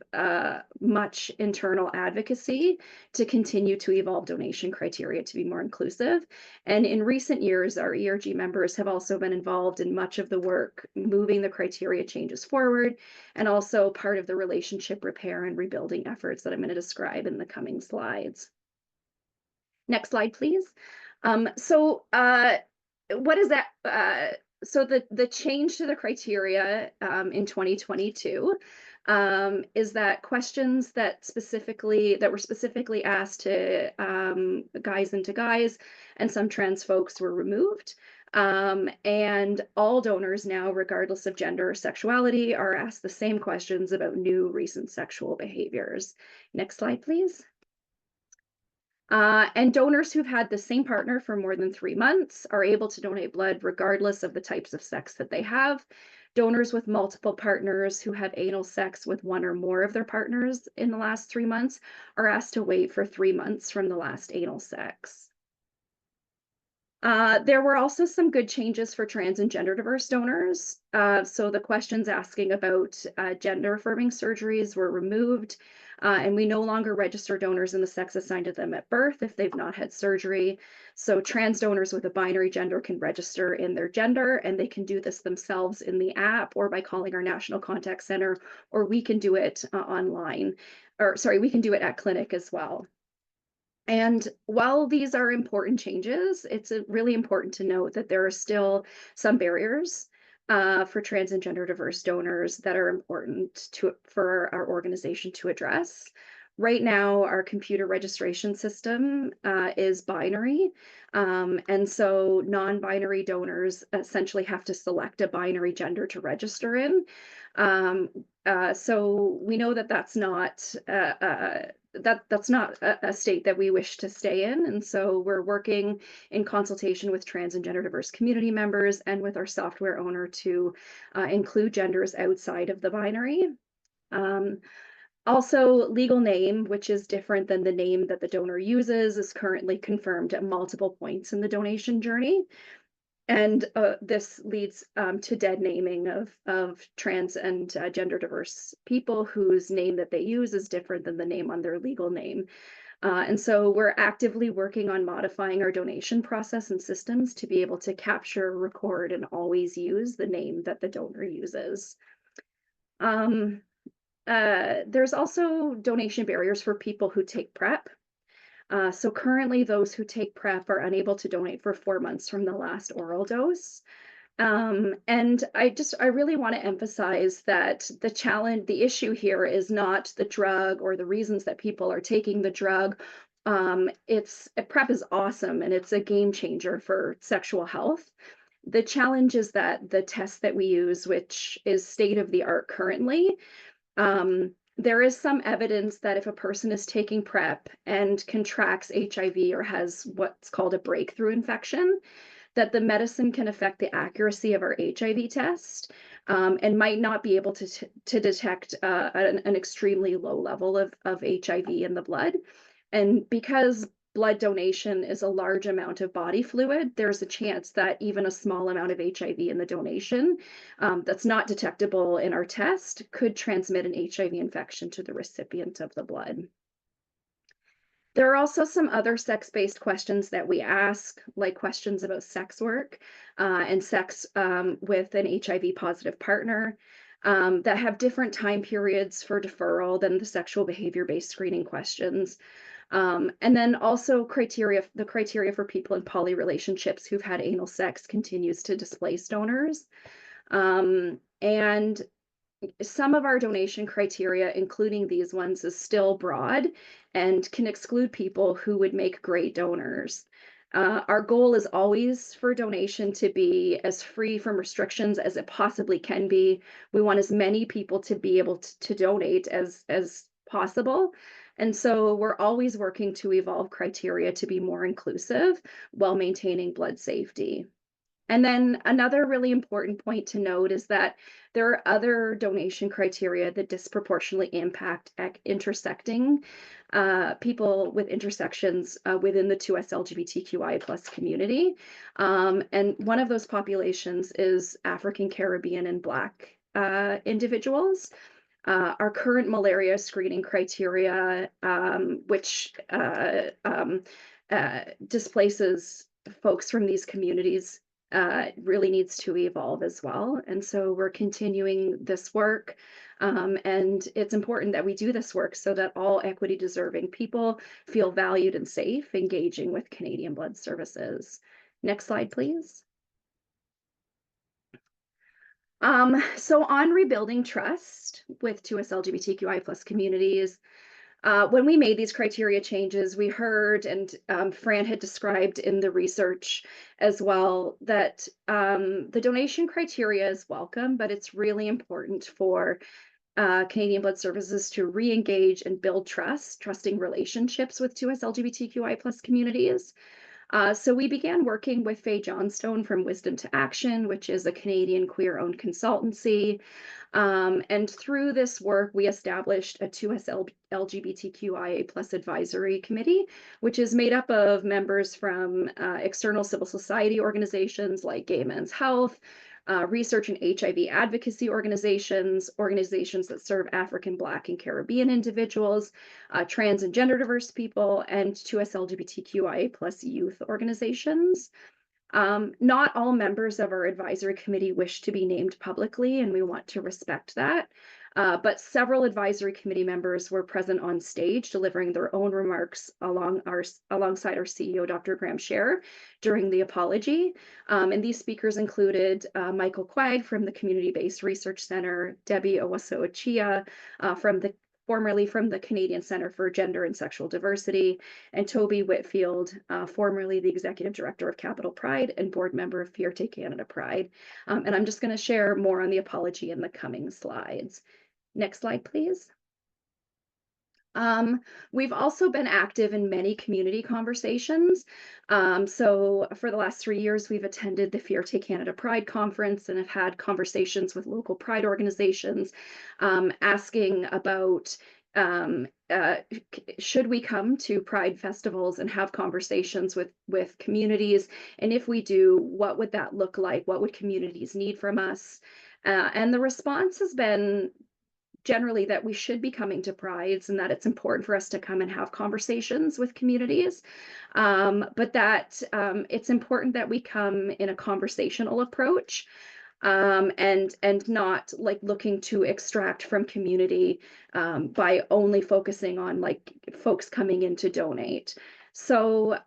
[SPEAKER 3] much internal advocacy to continue to evolve donation criteria to be more inclusive. And in recent years, our ERG members have also been involved in much of the work moving the criteria changes forward, and also part of the relationship repair and rebuilding efforts that I'm going to describe in the coming slides. Next slide, please. What is that? So the change to the criteria in 2022 is that questions that were specifically asked to guys and to guys and some trans folks were removed. And all donors now, regardless of gender or sexuality, are asked the same questions about new recent sexual behaviors. Next slide, please. And donors who've had the same partner for more than 3 months are able to donate blood regardless of the types of sex that they have. Donors with multiple partners who have anal sex with one or more of their partners in the last 3 months are asked to wait for 3 months from the last anal sex. There were also some good changes for trans and gender diverse donors. So the questions asking about gender affirming surgeries were removed, and we no longer register donors in the sex assigned to them at birth if they've not had surgery. So trans donors with a binary gender can register in their gender, and they can do this themselves in the app or by calling our National Contact Center, or we can do it online, or sorry, we can do it at clinic as well. And while these are important changes, it's really important to note that there are still some barriers for trans and gender diverse donors that are important for our organization to address. Right now, our computer registration system is binary. And so non-binary donors essentially have to select a binary gender to register in. So we know that that's not a state that we wish to stay in. And so we're working in consultation with trans and gender diverse community members and with our software owner to include genders outside of the binary. Also, legal name, which is different than the name that the donor uses, is currently confirmed at multiple points in the donation journey. And this leads to dead naming of trans and gender diverse people whose name that they use is different than the name on their legal name. And so we're actively working on modifying our donation process and systems to be able to capture, record, and always use the name that the donor uses. There's also donation barriers for people who take PrEP. So currently those who take PrEP are unable to donate for 4 months from the last oral dose. And I really want to emphasize that the issue here is not the drug or the reasons that people are taking the drug. PrEP is awesome and it's a game changer for sexual health. The challenge is that the test that we use, which is state of the art currently, there is some evidence that if a person is taking PrEP and contracts HIV or has what's called a breakthrough infection, that the medicine can affect the accuracy of our HIV test and might not be able to detect an extremely low level of HIV in the blood. And because blood donation is a large amount of body fluid, there's a chance that even a small amount of HIV in the donation that's not detectable in our test could transmit an HIV infection to the recipient of the blood. There are also some other sex-based questions that we ask, like questions about sex work and sex with an HIV-positive partner that have different time periods for deferral than the sexual behavior-based screening questions. And then also the criteria for people in poly relationships who've had anal sex continues to displace donors. And some of our donation criteria, including these ones, is still broad and can exclude people who would make great donors. Our goal is always for donation to be as free from restrictions as it possibly can be. We want as many people to be able to donate as possible. And so we're always working to evolve criteria to be more inclusive while maintaining blood safety. And then another really important point to note is that there are other donation criteria that disproportionately impact intersecting people with intersections within the 2S LGBTQI plus community. And one of those populations is African, Caribbean, and Black individuals. Our current malaria screening criteria, which displaces folks from these communities, really needs to evolve as well. And so we're continuing this work. And it's important that we do this work so that all equity deserving people feel valued and safe engaging with Canadian Blood Services. Next slide, please. So on rebuilding trust with 2S LGBTQI plus communities, when we made these criteria changes, we heard, and Fran had described in the research as well, that the donation criteria is welcome, but it's really important for Canadian Blood Services to re-engage and build trusting relationships with 2S LGBTQI plus communities. So we began working with Faye Johnstone from Wisdom to Action, which is a Canadian queer-owned consultancy. And through this work, we established a 2S LGBTQIA plus advisory committee, which is made up of members from external civil society organizations like Gay Men's Health, research and HIV advocacy organizations, organizations that serve African, Black, and Caribbean individuals, trans and gender diverse people, and 2S LGBTQIA plus youth organizations. Not all members of our advisory committee wish to be named publicly, and we want to respect that. But several advisory committee members were present on stage, delivering their own remarks alongside our CEO, Dr. Graham Scher, during the apology. And these speakers included Michael Quagg from the Community-Based Research Center, Debbie Owasso-Achia formerly from the Canadian Centre for Gender and Sexual Diversity, and Toby Whitfield, formerly the Executive Director of Capital Pride and board member of Fierté Canada Pride. And I'm just going to share more on the apology in the coming slides. Next slide, please. We've also been active in many community conversations. So for the last 3 years, we've attended the Fierté Canada Pride Conference and have had conversations with local Pride organizations, asking about should we come to Pride festivals and have conversations with communities? And if we do, what would that look like? What would communities need from us? And the response has been generally that we should be coming to prides and that it's important for us to come and have conversations with communities, but that it's important that we come in a conversational approach, and not like looking to extract from community by only focusing on like folks coming in to donate. So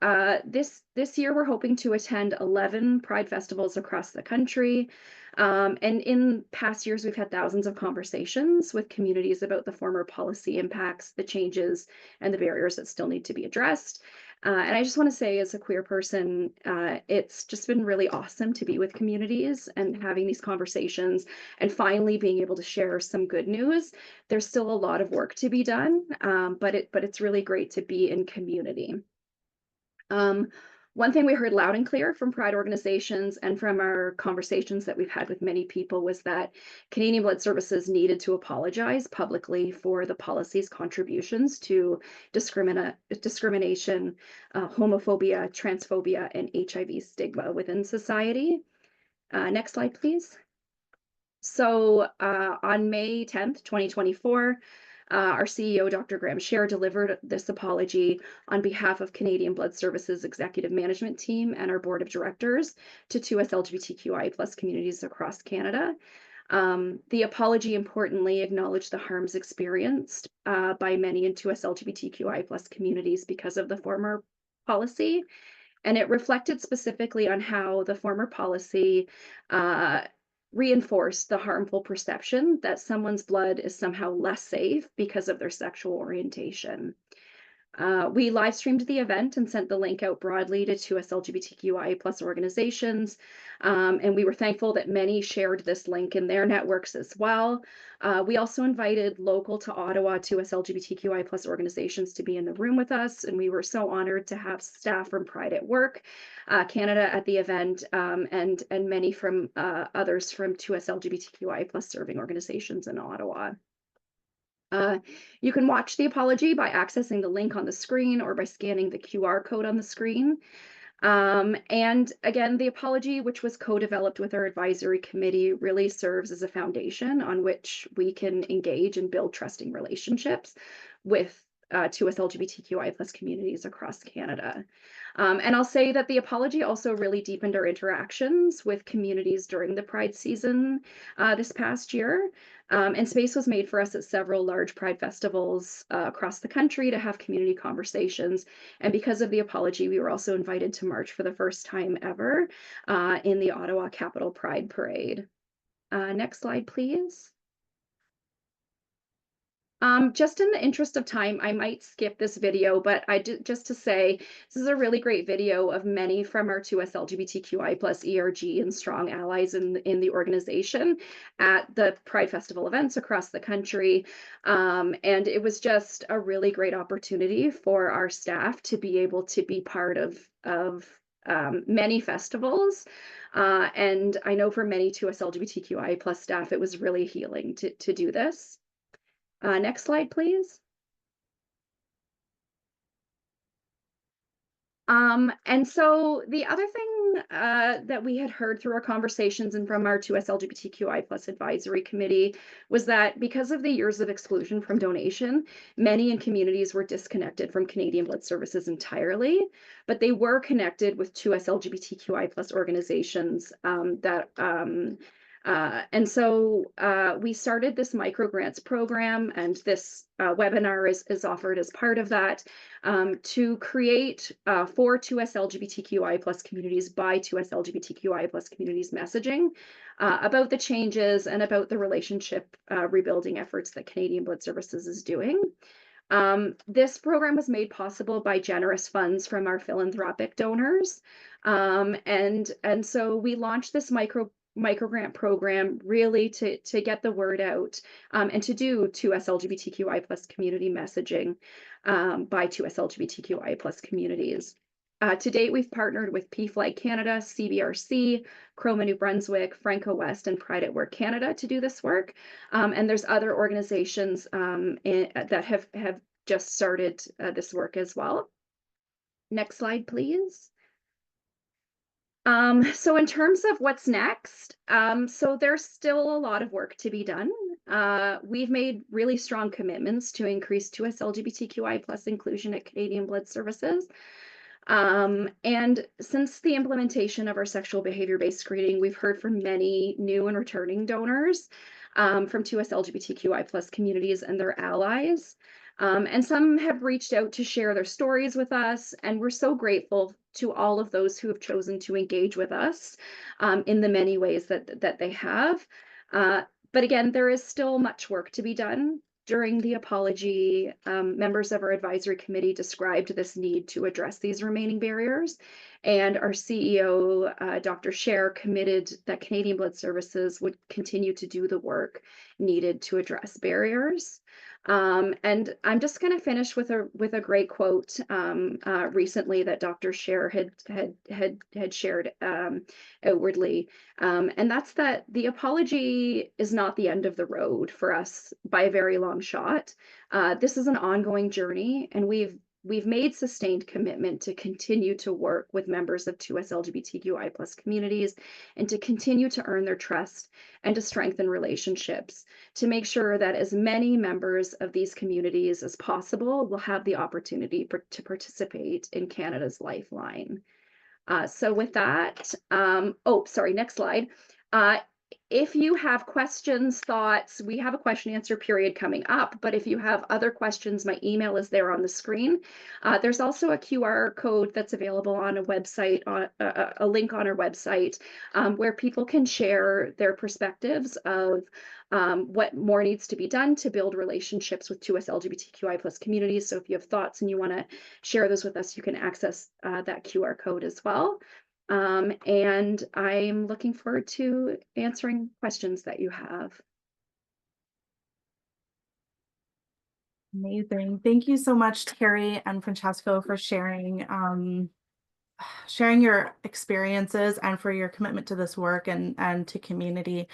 [SPEAKER 3] this year we're hoping to attend 11 Pride festivals across the country. And in past years, we've had thousands of conversations with communities about the former policy impacts, the changes, and the barriers that still need to be addressed. And I just want to say, as a queer person, it's just been really awesome to be with communities and having these conversations and finally being able to share some good news. There's still a lot of work to be done, but it's really great to be in community. One thing we heard loud and clear from Pride organizations and from our conversations that we've had with many people was that Canadian Blood Services needed to apologize publicly for the policy's contributions to discrimination, homophobia, transphobia, and HIV stigma within society. Next slide, please. So on May 10th, 2024, our CEO, Dr. Graham Scher, delivered this apology on behalf of Canadian Blood Services Executive Management Team and our Board of Directors to 2S LGBTQI+ communities across Canada. The apology importantly acknowledged the harms experienced by many in 2S LGBTQI+ communities because of the former policy. And it reflected specifically on how the former policy reinforced the harmful perception that someone's blood is somehow less safe because of their sexual orientation. We live streamed the event and sent the link out broadly to 2S LGBTQI+ organizations. And we were thankful that many shared this link in their networks as well. We also invited local to Ottawa 2S LGBTQI+ organizations to be in the room with us. And we were so honored to have staff from Pride at Work Canada at the event, and many from others from 2S LGBTQI+ serving organizations in Ottawa. You can watch the apology by accessing the link on the screen or by scanning the QR code on the screen. And again, the apology, which was co-developed with our advisory committee, really serves as a foundation on which we can engage and build trusting relationships with 2S LGBTQI+ communities across Canada. And I'll say that the apology also really deepened our interactions with communities during the Pride season this past year. And space was made for us at several large Pride festivals across the country to have community conversations. And because of the apology, we were also invited to march for the first time ever in the Ottawa Capitol Pride Parade. Next slide, please. Just in the interest of time, I might skip this video, but just to say, this is a really great video of many from our 2S LGBTQI+ ERG and strong allies in the organization at the Pride Festival events across the country. And it was just a really great opportunity for our staff to be able to be part of many festivals. And I know for many 2S LGBTQI+ staff, it was really healing to do this. Next slide, please. And so the other thing that we had heard through our conversations and from our 2S LGBTQI+ advisory committee was that because of the years of exclusion from donation, many in communities were disconnected from Canadian Blood Services entirely, but they were connected with 2S LGBTQI+ organizations and so we started this microgrants program, and this webinar is offered as part of that to create for 2S LGBTQI+ communities by 2S LGBTQI+ communities messaging about the changes and about the relationship rebuilding efforts that Canadian Blood Services is doing. This program was made possible by generous funds from our philanthropic donors. And so we launched this microgrant program really to get the word out and to do 2S LGBTQI+ community messaging by 2S LGBTQI+ communities. To date, we've partnered with PFLAG Canada, CBRC, Chroma New Brunswick, Franco West, and Pride at Work Canada to do this work. And there's other organizations that have just started this work as well. Next slide, please. So in terms of what's next, so there's still a lot of work to be done. We've made really strong commitments to increase 2S LGBTQI+ inclusion at Canadian Blood Services. And since the implementation of our sexual behavior-based screening, we've heard from many new and returning donors from 2S LGBTQI+ communities and their allies. And some have reached out to share their stories with us, and we're so grateful to all of those who have chosen to engage with us in the many ways that they have. But again, there is still much work to be done. During the apology, members of our advisory committee described this need to address these remaining barriers, and our CEO, Dr. Scher, committed that Canadian Blood Services would continue to do the work needed to address barriers. And I'm just going to finish with a great quote recently that Dr. Scher had shared outwardly, and that's that the apology is not the end of the road for us by a very long shot. This is an ongoing journey, and we've made sustained commitment to continue to work with members of 2S LGBTQI plus communities and to continue to earn their trust and to strengthen relationships to make sure that as many members of these communities as possible will have the opportunity to participate in Canada's Lifeline. So with that, oh, sorry, next slide. Uh, if you have questions, thoughts, we have a question answer period coming up, but if you have other questions, my email is there on the screen. There's also a QR code that's available on a website, a link on our website, where people can share their perspectives of what more needs to be done to build relationships with 2S LGBTQI plus communities. So if you have thoughts and you want to share those with us, you can access that QR code as well. And I'm looking forward to answering questions that you have.
[SPEAKER 1] Amazing. Thank you so much, Terry and Francesco, for sharing your experiences and for your commitment to this work and to community.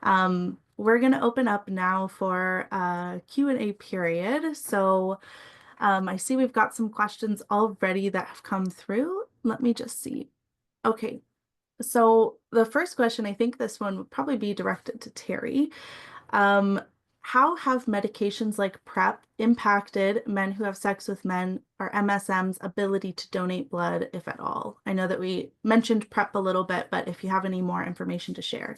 [SPEAKER 1] We're going to open up now for a Q&A period. So I see we've got some questions already that have come through. Let me just see. Okay. So the first question, I think this one would probably be directed to Terry. How have medications like PrEP impacted men who have sex with men or MSM's ability to donate blood, if at all? I know that we mentioned PrEP a little bit, but if you have any more information to share.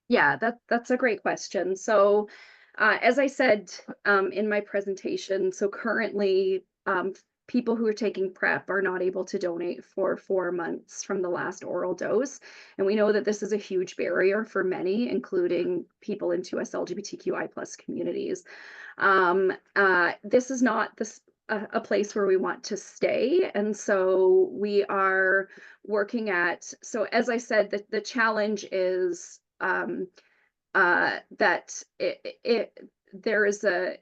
[SPEAKER 3] Yeah, that's a great question. So, as I said in my presentation, so currently people who are taking PrEP are not able to donate for 4 months from the last oral dose. And we know that this is a huge barrier for many, including people in 2S LGBTQI plus communities. This is not a place where we want to stay. And so we are working at, so as I said, the challenge is that there is a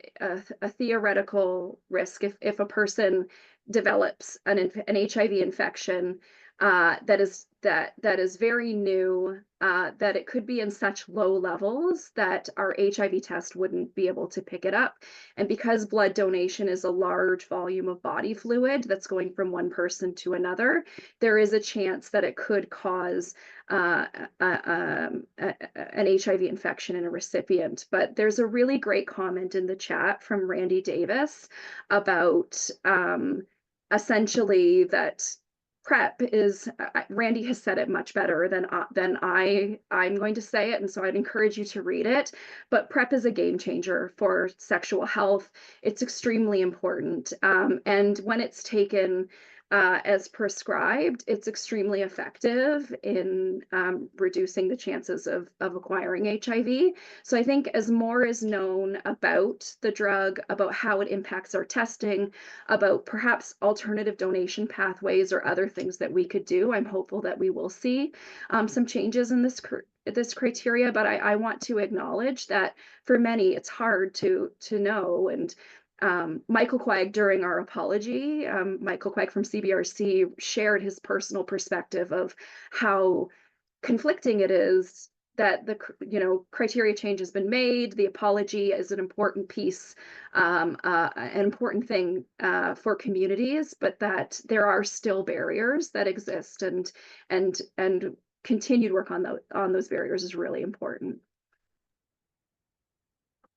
[SPEAKER 3] theoretical risk if a person develops an HIV infection that is very new, that it could be in such low levels that our HIV test wouldn't be able to pick it up. And because blood donation is a large volume of body fluid that's going from one person to another, there is a chance that it could cause an HIV infection in a recipient. But there's a really great comment in the chat from Randy Davis about essentially that PrEP is, Randy has said it much better than I'm going to say it, and so I'd encourage you to read it. But PrEP is a game changer for sexual health. It's extremely important, and when it's taken as prescribed, it's extremely effective in reducing the chances of acquiring HIV. So I think as more is known about the drug, about how it impacts our testing, about perhaps alternative donation pathways or other things that we could do, I'm hopeful that we will see some changes in this criteria. But I want to acknowledge that for many, it's hard to know. And Michael Quagg, during our apology, Michael Quagg from CBRC shared his personal perspective of how conflicting it is that the criteria change has been made. The apology is an important piece, an important thing for communities, but that there are still barriers that exist, and continued work on those barriers is really important.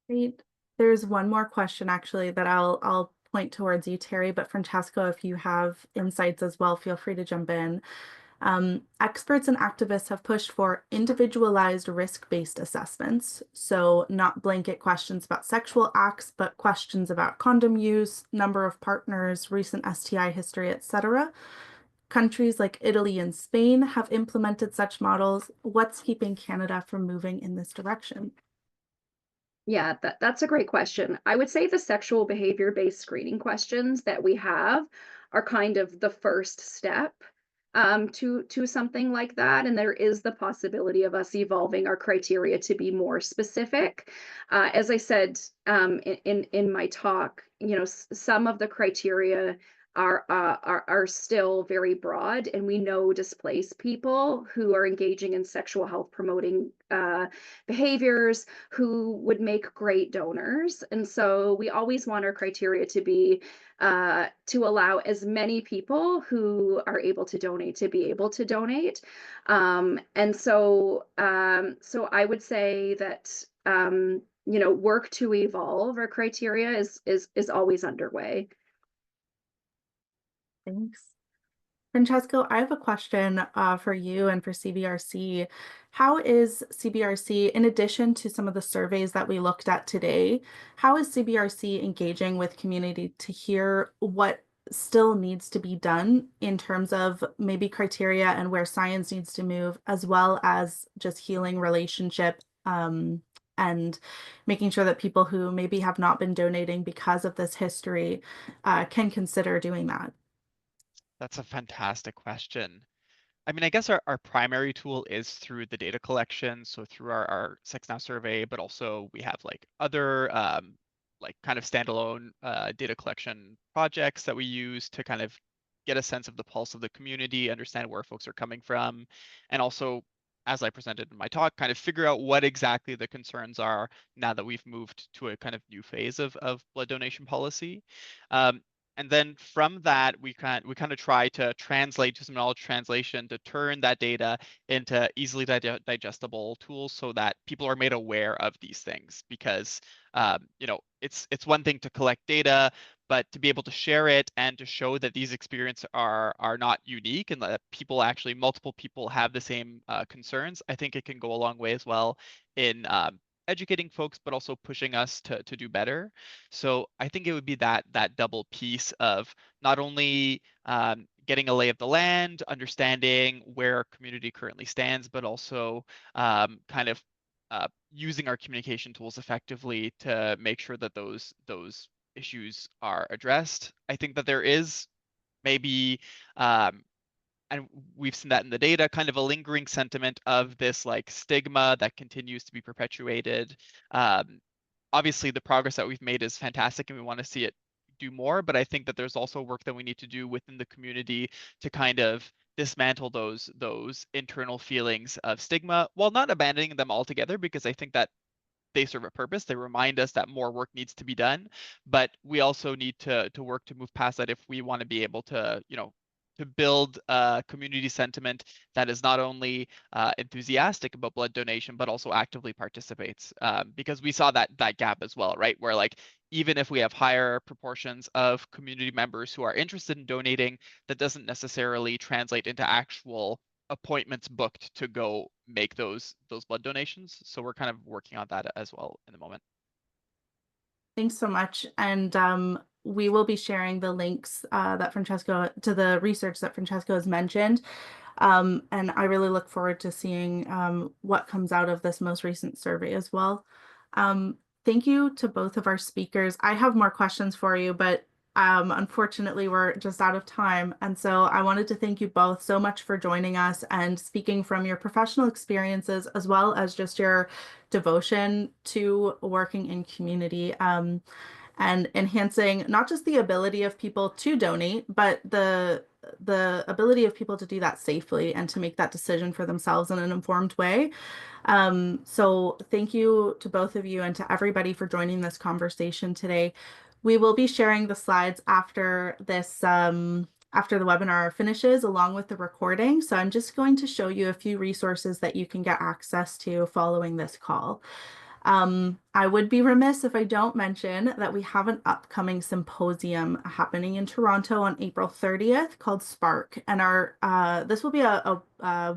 [SPEAKER 1] Great. There's one more question actually that I'll point towards you, Terry, but Francesco, if you have insights as well, feel free to jump in. Experts and activists have pushed for individualized risk-based assessments, so not blanket questions about sexual acts, but questions about condom use, number of partners, recent STI history, etc. Countries like Italy and Spain have implemented such models. What's keeping Canada from moving in this direction?
[SPEAKER 3] Yeah, that's a great question. I would say the sexual behavior-based screening questions that we have are kind of the first step to something like that, and there is the possibility of us evolving our criteria to be more specific. As I said, in my talk, some of the criteria are still very broad, and we know displaced people who are engaging in sexual health promoting behaviors who would make great donors. And so we always want our criteria to be to allow as many people who are able to donate to be able to donate. So I would say that work to evolve our criteria is always underway.
[SPEAKER 1] Thanks. Francesco, I have a question for you and for CBRC. How is CBRC, in addition to some of the surveys that we looked at today, how is CBRC engaging with community to hear what still needs to be done in terms of maybe criteria and where science needs to move, as well as just healing relationship and making sure that people who maybe have not been donating because of this history can consider doing that?
[SPEAKER 2] That's a fantastic question. I mean, I guess our primary tool is through the data collection, so through our Sex Now survey, but also we have like other like kind of standalone data collection projects that we use to kind of get a sense of the pulse of the community, understand where folks are coming from, and also, as I presented in my talk, kind of figure out what exactly the concerns are now that we've moved to a kind of new phase of blood donation policy. Um, and then from that, we kind of try to translate to some knowledge translation to turn that data into easily digestible tools so that people are made aware of these things. Because it's one thing to collect data, but to be able to share it and to show that these experiences are not unique and that multiple people have the same concerns, I think it can go a long way as well in educating folks, but also pushing us to do better. So I think it would be that double piece of not only getting a lay of the land, understanding where our community currently stands, but also kind of using our communication tools effectively to make sure that those issues are addressed. I think that there is maybe and we've seen that in the data, kind of a lingering sentiment of this like stigma that continues to be perpetuated. Obviously, the progress that we've made is fantastic and we want to see it do more, but I think that there's also work that we need to do within the community to kind of dismantle those internal feelings of stigma while not abandoning them altogether, because I think that they serve a purpose. They remind us that more work needs to be done, but we also need to work to move past that if we want to be able to, to build a community sentiment that is not only enthusiastic about blood donation, but also actively participates. Because we saw that gap as well, right? Where like even if we have higher proportions of community members who are interested in donating, that doesn't necessarily translate into actual appointments booked to go make those blood donations. So we're kind of working on that as well in the moment.
[SPEAKER 1] Thanks so much. And we will be sharing the links that Francesco to the research that Francesco has mentioned. And I really look forward to seeing what comes out of this most recent survey as well. Thank you to both of our speakers. I have more questions for you, but unfortunately, we're just out of time. And so I wanted to thank you both so much for joining us and speaking from your professional experiences, as well as just your devotion to working in community. And enhancing not just the ability of people to donate, but the ability of people to do that safely and to make that decision for themselves in an informed way. So thank you to both of you and to everybody for joining this conversation today. We will be sharing the slides after this after the webinar finishes, along with the recording. So I'm just going to show you a few resources that you can get access to following this call. I would be remiss if I don't mention that we have an upcoming symposium happening in Toronto on April 30th called Spark. And this will be a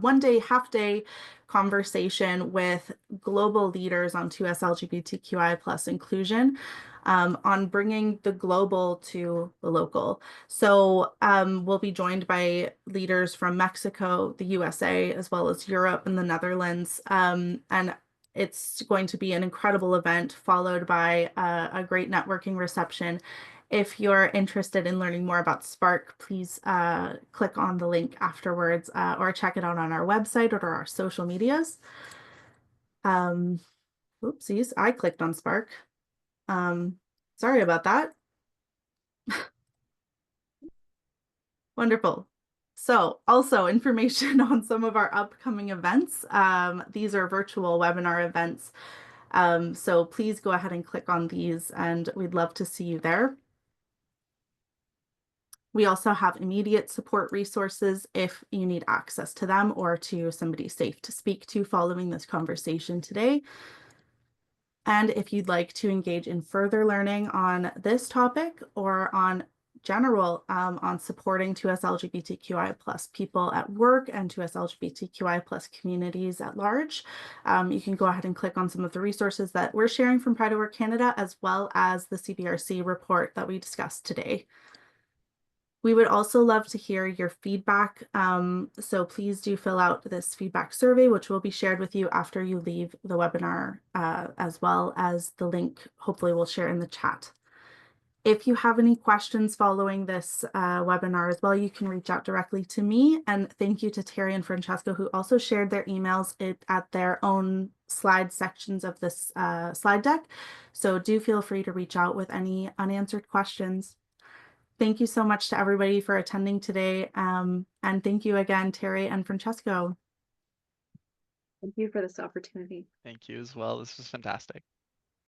[SPEAKER 1] one-day, half-day conversation with global leaders on 2S LGBTQI+ inclusion, on bringing the global to the local. So we'll be joined by leaders from Mexico, the USA, as well as Europe and the Netherlands. And it's going to be an incredible event followed by a great networking reception. If you're interested in learning more about Spark, please click on the link afterwards or check it out on our website or our social medias. Oopsies, I clicked on Spark. Sorry about that. Wonderful. So also information on some of our upcoming events. These are virtual webinar events. So please go ahead and click on these and we'd love to see you there. We also have immediate support resources if you need access to them or to somebody safe to speak to following this conversation today. And if you'd like to engage in further learning on this topic or on general on supporting 2S LGBTQI plus people at work and 2S LGBTQI plus communities at large, you can go ahead and click on some of the resources that we're sharing from Pride at Work Canada, as well as the CBRC report that we discussed today. We would also love to hear your feedback. So please do fill out this feedback survey, which will be shared with you after you leave the webinar, as well as the link, hopefully we'll share in the chat. If you have any questions following this webinar as well, you can reach out directly to me. And thank you to Terry and Francesco, who also shared their emails at their own slide sections of this slide deck. So do feel free to reach out with any unanswered questions. Thank you so much to everybody for attending today. And thank you again, Terry and Francesco.
[SPEAKER 3] Thank you for this opportunity.
[SPEAKER 2] Thank you as well. This was fantastic.